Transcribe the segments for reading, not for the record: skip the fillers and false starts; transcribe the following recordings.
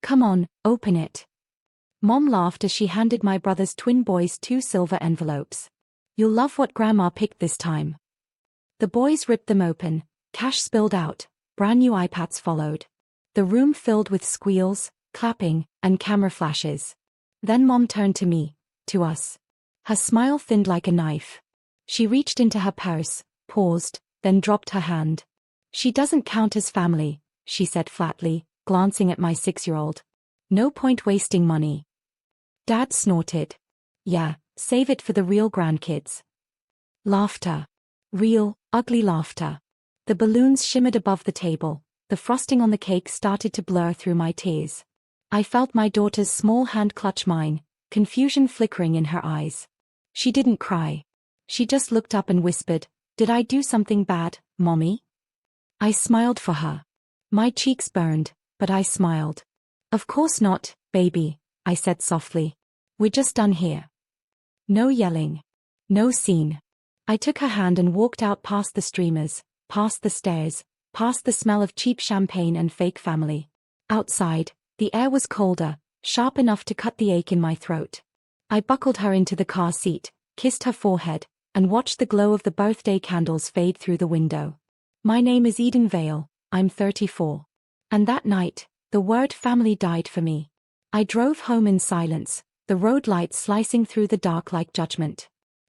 Come on, open it. Mom laughed as she handed my brother's twin boys 2 silver envelopes. You'll love what Grandma picked this time. The boys ripped them open, cash spilled out, brand new iPads followed. The room filled with squeals, clapping, and camera flashes. Then Mom turned to me, to us. Her smile thinned like a knife. She reached into her purse, paused, then dropped her hand. She doesn't count as family, she said flatly, glancing at my 6-year-old. No point wasting money. Dad snorted. Yeah, save it for the real grandkids. Laughter. Real, ugly laughter. The balloons shimmered above the table. The frosting on the cake started to blur through my tears. I felt my daughter's small hand clutch mine, confusion flickering in her eyes. She didn't cry. She just looked up and whispered, "Did I do something bad, Mommy?" I smiled for her. My cheeks burned, but I smiled. "Of course not, baby," I said softly. "We're just done here." No yelling. No scene. I took her hand and walked out past the streamers, past the stairs, past the smell of cheap champagne and fake family. Outside, the air was colder, sharp enough to cut the ache in my throat. I buckled her into the car seat, kissed her forehead, and watched the glow of the birthday candles fade through the window. My name is Eden Vale, I'm 34. And that night, the word family died for me. I drove home in silence, the road lights slicing through the dark like judgment.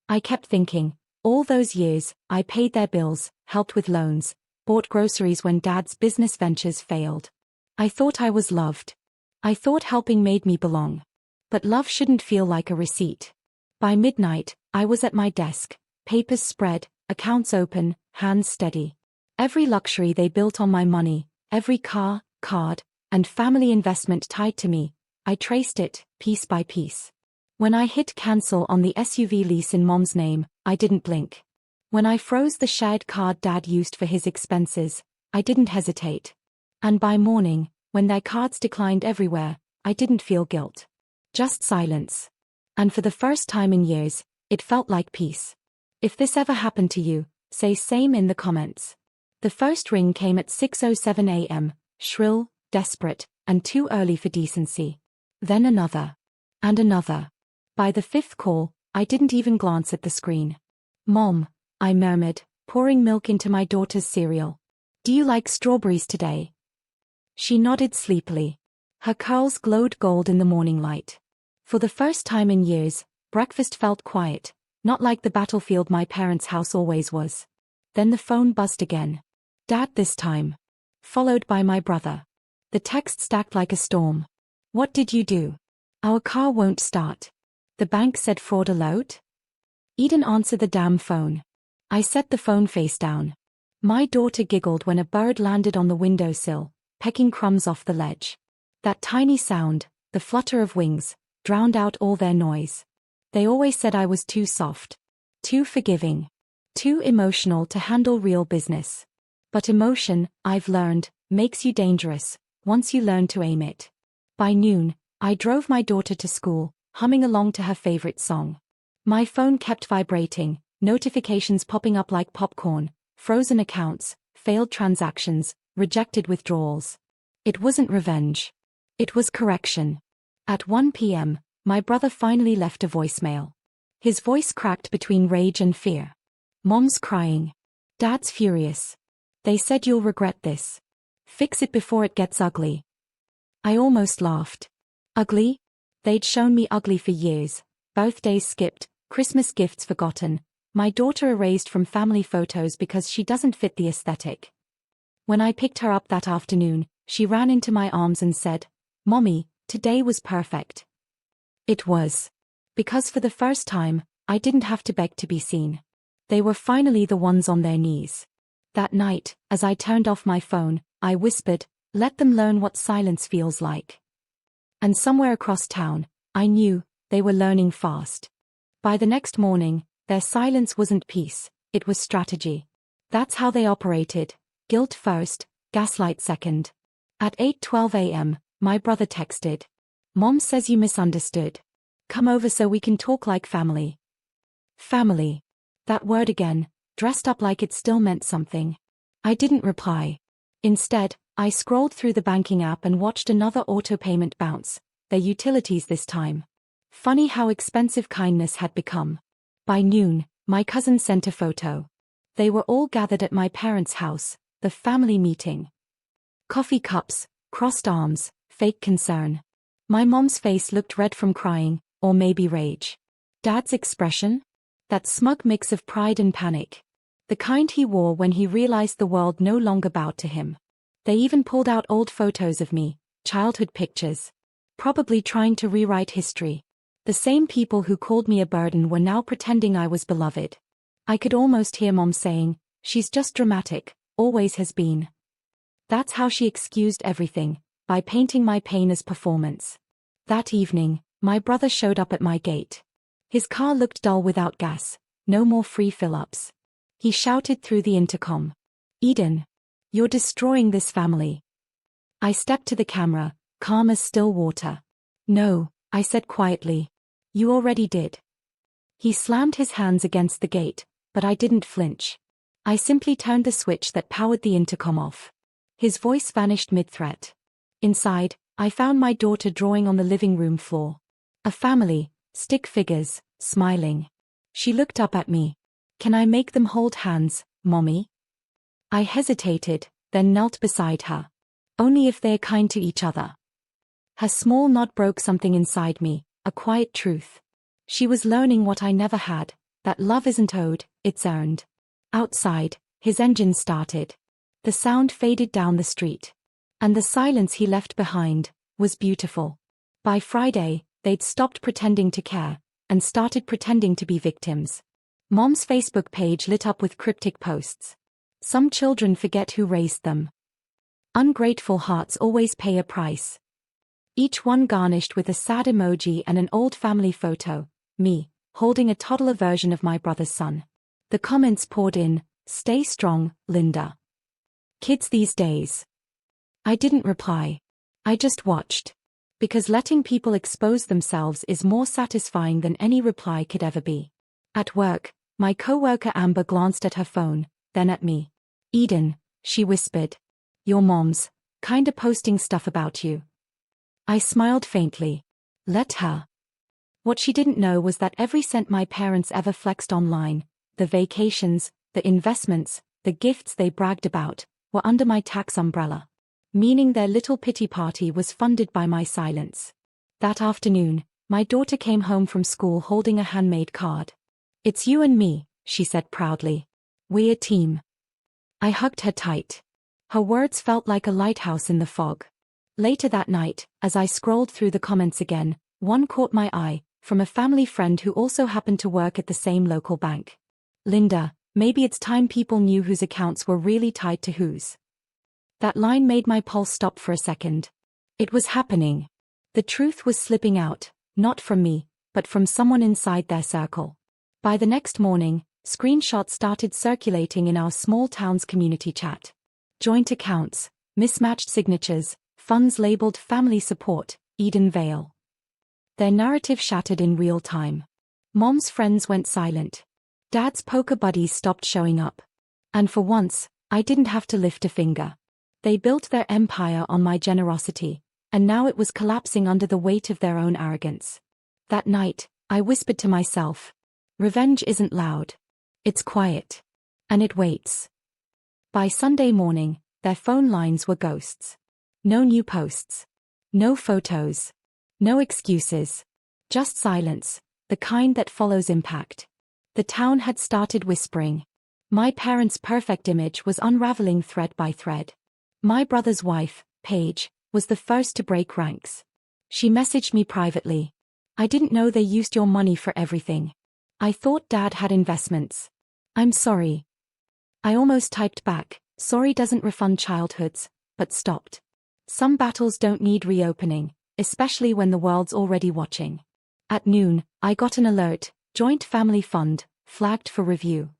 I kept thinking, all those years, I paid their bills, helped with loans, bought groceries when Dad's business ventures failed. I thought I was loved. I thought helping made me belong. But love shouldn't feel like a receipt. By midnight, I was at my desk, papers spread, accounts open, hands steady. Every luxury they built on my money, every car, card, and family investment tied to me, I traced it, piece by piece. When I hit cancel on the SUV lease in Mom's name, I didn't blink. When I froze the shared card Dad used for his expenses, I didn't hesitate. And by morning, when their cards declined everywhere, I didn't feel guilt. Just silence. And for the first time in years, it felt like peace. If this ever happened to you, say same in the comments. The first ring came at 6:07 a.m., shrill, desperate, and too early for decency. Then another. And another. By the 5th call, I didn't even glance at the screen. "Mom," I murmured, pouring milk into my daughter's cereal. "Do you like strawberries today?" She nodded sleepily. Her curls glowed gold in the morning light. For the first time in years, breakfast felt quiet, not like the battlefield my parents' house always was. Then the phone buzzed again. Dad this time. Followed by my brother. The text stacked like a storm. "What did you do? Our car won't start. The bank said fraud alert?" Eden answered the damn phone. I set the phone face down. My daughter giggled when a bird landed on the windowsill, pecking crumbs off the ledge. That tiny sound, the flutter of wings, drowned out all their noise. They always said I was too soft. Too forgiving. Too emotional to handle real business. But emotion, I've learned, makes you dangerous, once you learn to aim it. By noon, I drove my daughter to school, humming along to her favorite song. My phone kept vibrating, notifications popping up like popcorn, frozen accounts, failed transactions, rejected withdrawals. It wasn't revenge. It was correction. At 1 p.m., my brother finally left a voicemail. His voice cracked between rage and fear. "Mom's crying. Dad's furious. They said you'll regret this. Fix it before it gets ugly." I almost laughed. Ugly? They'd shown me ugly for years. Birthdays skipped, Christmas gifts forgotten, my daughter erased from family photos because she doesn't fit the aesthetic. When I picked her up that afternoon, she ran into my arms and said, "Mommy, today was perfect." It was. Because for the first time, I didn't have to beg to be seen. They were finally the ones on their knees. That night, as I turned off my phone, I whispered, "Let them learn what silence feels like." And somewhere across town, I knew, they were learning fast. By the next morning, their silence wasn't peace, it was strategy. That's how they operated, guilt first, gaslight second. At 8:12 a.m., my brother texted. "Mom says you misunderstood. Come over so we can talk like family." Family. That word again, dressed up like it still meant something. I didn't reply. Instead, I scrolled through the banking app and watched another auto payment bounce, their utilities this time. Funny how expensive kindness had become. By noon, my cousin sent a photo. They were all gathered at my parents' house, the family meeting. Coffee cups, crossed arms, fake concern. My mom's face looked red from crying, or maybe rage. Dad's expression? That smug mix of pride and panic. The kind he wore when he realized the world no longer bowed to him. They even pulled out old photos of me, childhood pictures. Probably trying to rewrite history. The same people who called me a burden were now pretending I was beloved. I could almost hear Mom saying, "She's just dramatic, always has been." That's how she excused everything, by painting my pain as performance. That evening, my brother showed up at my gate. His car looked dull without gas, no more free fill-ups. He shouted through the intercom, "Eden, you're destroying this family." I stepped to the camera, calm as still water. "No," I said quietly. "You already did." He slammed his hands against the gate, but I didn't flinch. I simply turned the switch that powered the intercom off. His voice vanished mid-threat. Inside, I found my daughter drawing on the living room floor. A family, stick figures, smiling. She looked up at me. "Can I make them hold hands, Mommy?" I hesitated, then knelt beside her. "Only if they're kind to each other." Her small nod broke something inside me, a quiet truth. She was learning what I never had, that love isn't owed, it's earned. Outside, his engine started. The sound faded down the street. And the silence he left behind was beautiful. By Friday, they'd stopped pretending to care, and started pretending to be victims. Mom's Facebook page lit up with cryptic posts. "Some children forget who raised them. Ungrateful hearts always pay a price." Each one garnished with a sad emoji and an old family photo, me, holding a toddler version of my brother's son. The comments poured in, "Stay strong, Linda. Kids these days." I didn't reply. I just watched. Because letting people expose themselves is more satisfying than any reply could ever be. At work, my coworker Amber glanced at her phone, then at me. "Eden," she whispered. "Your mom's kinda posting stuff about you." I smiled faintly. Let her. What she didn't know was that every cent my parents ever flexed online, the vacations, the investments, the gifts they bragged about, were under my tax umbrella. Meaning their little pity party was funded by my silence. That afternoon, my daughter came home from school holding a handmade card. "It's you and me," she said proudly. "We're a team." I hugged her tight. Her words felt like a lighthouse in the fog. Later that night, as I scrolled through the comments again, one caught my eye, from a family friend who also happened to work at the same local bank. "Linda, maybe it's time people knew whose accounts were really tied to whose." That line made my pulse stop for a second. It was happening. The truth was slipping out, not from me, but from someone inside their circle. By the next morning, screenshots started circulating in our small town's community chat. Joint accounts, mismatched signatures, funds labeled family support, Eden Vale. Their narrative shattered in real time. Mom's friends went silent. Dad's poker buddies stopped showing up. And for once, I didn't have to lift a finger. They built their empire on my generosity, and now it was collapsing under the weight of their own arrogance. That night, I whispered to myself, "Revenge isn't loud. It's quiet. And it waits." By Sunday morning, their phone lines were ghosts. No new posts. No photos. No excuses. Just silence, the kind that follows impact. The town had started whispering. My parents' perfect image was unraveling thread by thread. My brother's wife, Paige, was the first to break ranks. She messaged me privately. "I didn't know they used your money for everything. I thought Dad had investments. I'm sorry." I almost typed back, "Sorry doesn't refund childhoods," but stopped. Some battles don't need reopening, especially when the world's already watching. At noon, I got an alert, "Joint Family Fund, flagged for review."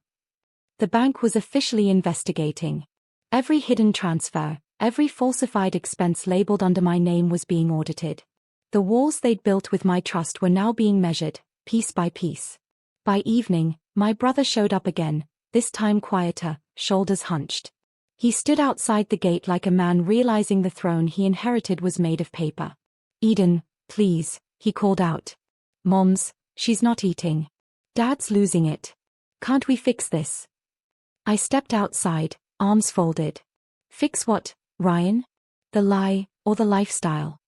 The bank was officially investigating. Every hidden transfer, every falsified expense labeled under my name was being audited. The walls they'd built with my trust were now being measured, piece by piece. By evening, my brother showed up again, this time quieter, shoulders hunched. He stood outside the gate like a man realizing the throne he inherited was made of paper. Eden, please, he called out. Moms, she's not eating. Dad's losing it. Can't we fix this? I stepped outside, arms folded. Fix what, Ryan? The lie, or the lifestyle?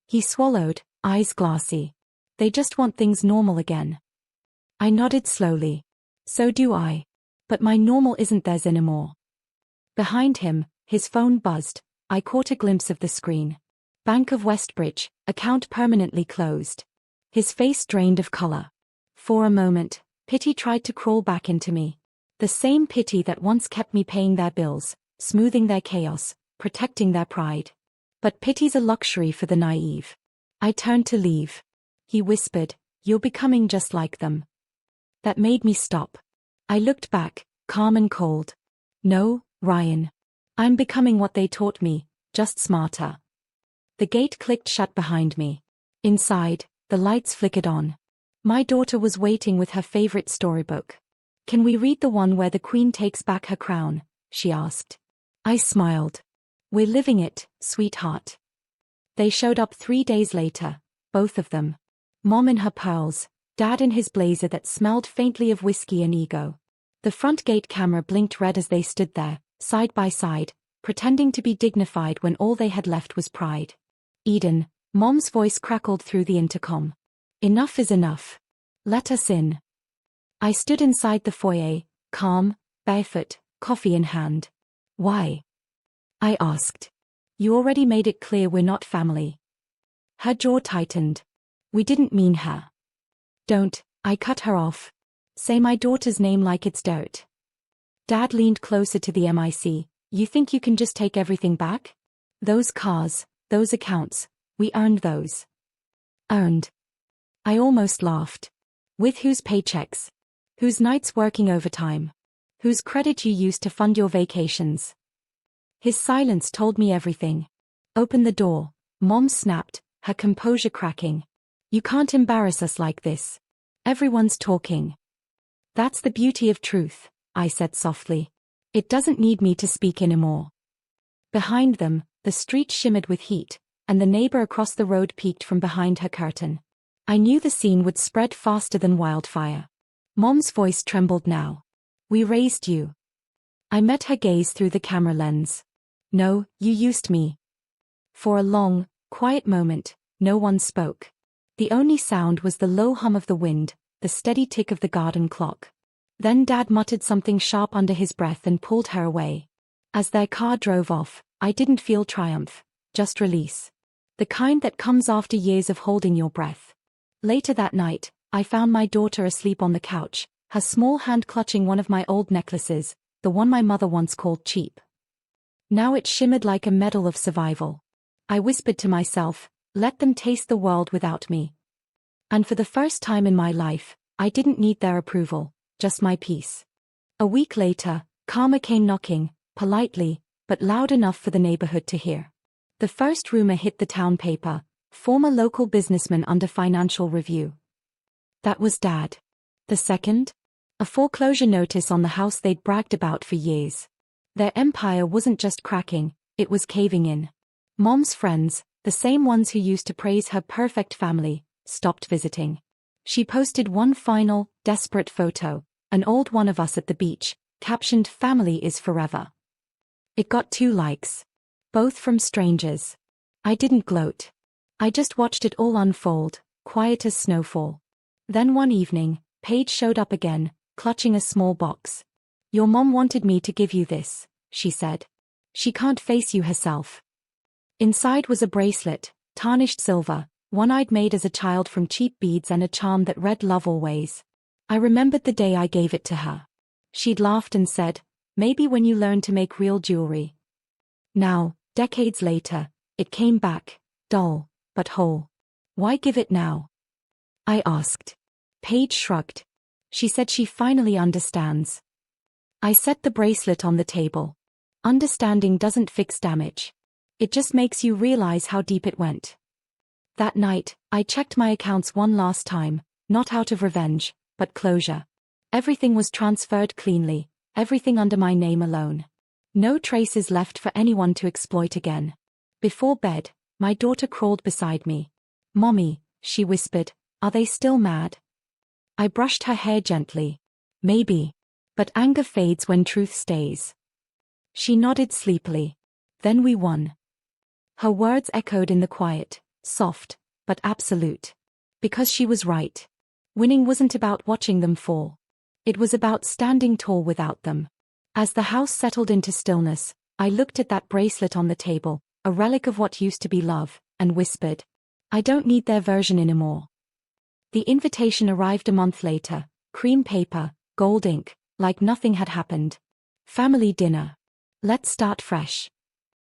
He swallowed, eyes glassy. They just want things normal again. I nodded slowly. So do I. But my normal isn't theirs anymore. Behind him, his phone buzzed. I caught a glimpse of the screen. Bank of Westbridge, account permanently closed. His face drained of color. For a moment, pity tried to crawl back into me. The same pity that once kept me paying their bills, smoothing their chaos, protecting their pride. But pity's a luxury for the naive. I turned to leave. He whispered, "You're becoming just like them." That made me stop. I looked back, calm and cold. No, Ryan. I'm becoming what they taught me, just smarter. The gate clicked shut behind me. Inside, the lights flickered on. My daughter was waiting with her favorite storybook. "Can we read the one where the queen takes back her crown?" she asked. I smiled. "We're living it, sweetheart." They showed up 3 days later, both of them. Mom in her pearls, Dad in his blazer that smelled faintly of whiskey and ego. The front gate camera blinked red as they stood there, side by side, pretending to be dignified when all they had left was pride. "Eden," Mom's voice crackled through the intercom. "Enough is enough. Let us in." I stood inside the foyer, calm, barefoot, coffee in hand. "Why?" I asked. "You already made it clear we're not family." Her jaw tightened. "We didn't mean her." "Don't," I cut her off. "Say my daughter's name like it's dirt." Dad leaned closer to the mic. "You think you can just take everything back? Those cars, those accounts, we earned those." Earned? I almost laughed. With whose paychecks? Whose nights working overtime? Whose credit you used to fund your vacations? His silence told me everything. "Open the door," Mom snapped, her composure cracking. "You can't embarrass us like this. Everyone's talking." "That's the beauty of truth," I said softly. "It doesn't need me to speak anymore." Behind them, the street shimmered with heat, and the neighbor across the road peeked from behind her curtain. I knew the scene would spread faster than wildfire. Mom's voice trembled now. "We raised you." I met her gaze through the camera lens. "No, you used me." For a long, quiet moment, no one spoke. The only sound was the low hum of the wind, the steady tick of the garden clock. Then Dad muttered something sharp under his breath and pulled her away. As their car drove off, I didn't feel triumph, just release. The kind that comes after years of holding your breath. Later that night, I found my daughter asleep on the couch, her small hand clutching one of my old necklaces, the one my mother once called cheap. Now it shimmered like a medal of survival. I whispered to myself, "Let them taste the world without me." And for the first time in my life, I didn't need their approval, just my peace. A week later, Karma came knocking, politely, but loud enough for the neighborhood to hear. The first rumor hit the town paper: former local businessman under financial review. That was Dad. The second? A foreclosure notice on the house they'd bragged about for years. Their empire wasn't just cracking, it was caving in. Mom's friends, the same ones who used to praise her perfect family, stopped visiting. She posted one final, desperate photo, an old one of us at the beach, captioned "Family is forever." It got 2 likes. Both from strangers. I didn't gloat. I just watched it all unfold, quiet as snowfall. Then one evening, Paige showed up again, clutching a small box. "Your mom wanted me to give you this," she said. "She can't face you herself." Inside was a bracelet, tarnished silver, one I'd made as a child from cheap beads and a charm that read "Love Always." I remembered the day I gave it to her. She'd laughed and said, "Maybe when you learn to make real jewelry." Now, decades later, it came back, dull, but whole. "Why give it now?" I asked. Paige shrugged. She said she finally understands. I set the bracelet on the table. Understanding doesn't fix damage. It just makes you realize how deep it went. That night, I checked my accounts one last time, not out of revenge, but closure. Everything was transferred cleanly, everything under my name alone. No traces left for anyone to exploit again. Before bed, my daughter crawled beside me. "Mommy," she whispered, "are they still mad?" I brushed her hair gently. "Maybe. But anger fades when truth stays." She nodded sleepily. "Then we won." Her words echoed in the quiet, soft, but absolute. Because she was right. Winning wasn't about watching them fall. It was about standing tall without them. As the house settled into stillness, I looked at that bracelet on the table, a relic of what used to be love, and whispered, "I don't need their version anymore." The invitation arrived a month later, cream paper, gold ink, like nothing had happened. "Family dinner. Let's start fresh."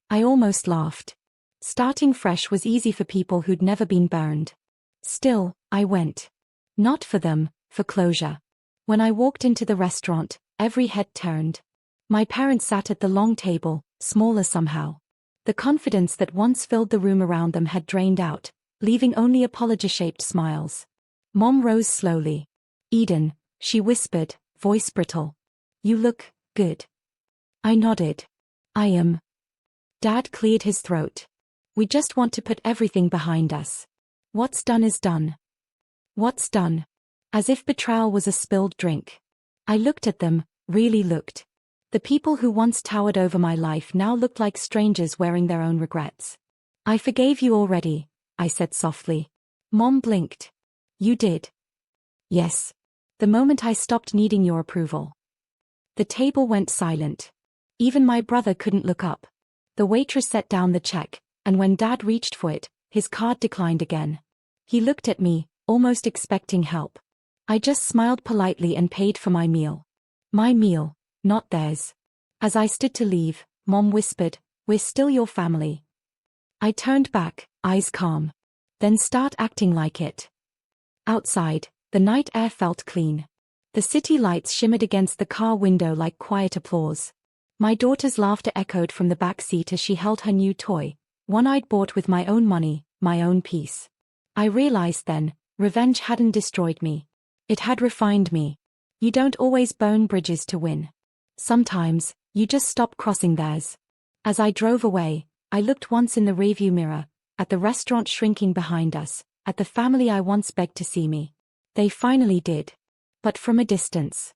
I almost laughed. Starting fresh was easy for people who'd never been burned. Still, I went. Not for them, for closure. When I walked into the restaurant, every head turned. My parents sat at the long table, smaller somehow. The confidence that once filled the room around them had drained out, leaving only apology-shaped smiles. Mom rose slowly. "Eden," she whispered, voice brittle. "You look good." I nodded. "I am." Dad cleared his throat. "We just want to put everything behind us. What's done is done." "What's done?" As if betrayal was a spilled drink. I looked at them, really looked. The people who once towered over my life now looked like strangers wearing their own regrets. "I forgave you already," I said softly. Mom blinked. "You did?" "Yes. The moment I stopped needing your approval." The table went silent. Even my brother couldn't look up. The waitress set down the check, and when Dad reached for it, his card declined again. He looked at me, almost expecting help. I just smiled politely and paid for my meal. My meal, not theirs. As I stood to leave, Mom whispered, "We're still your family." I turned back, eyes calm. "Then start acting like it." Outside, the night air felt clean. The city lights shimmered against the car window like quiet applause. My daughter's laughter echoed from the back seat as she held her new toy, one I'd bought with my own money, my own peace. I realized then, revenge hadn't destroyed me. It had refined me. You don't always burn bridges to win. Sometimes, you just stop crossing theirs. As I drove away, I looked once in the rearview mirror, at the restaurant shrinking behind us, at the family I once begged to see me. They finally did. But from a distance.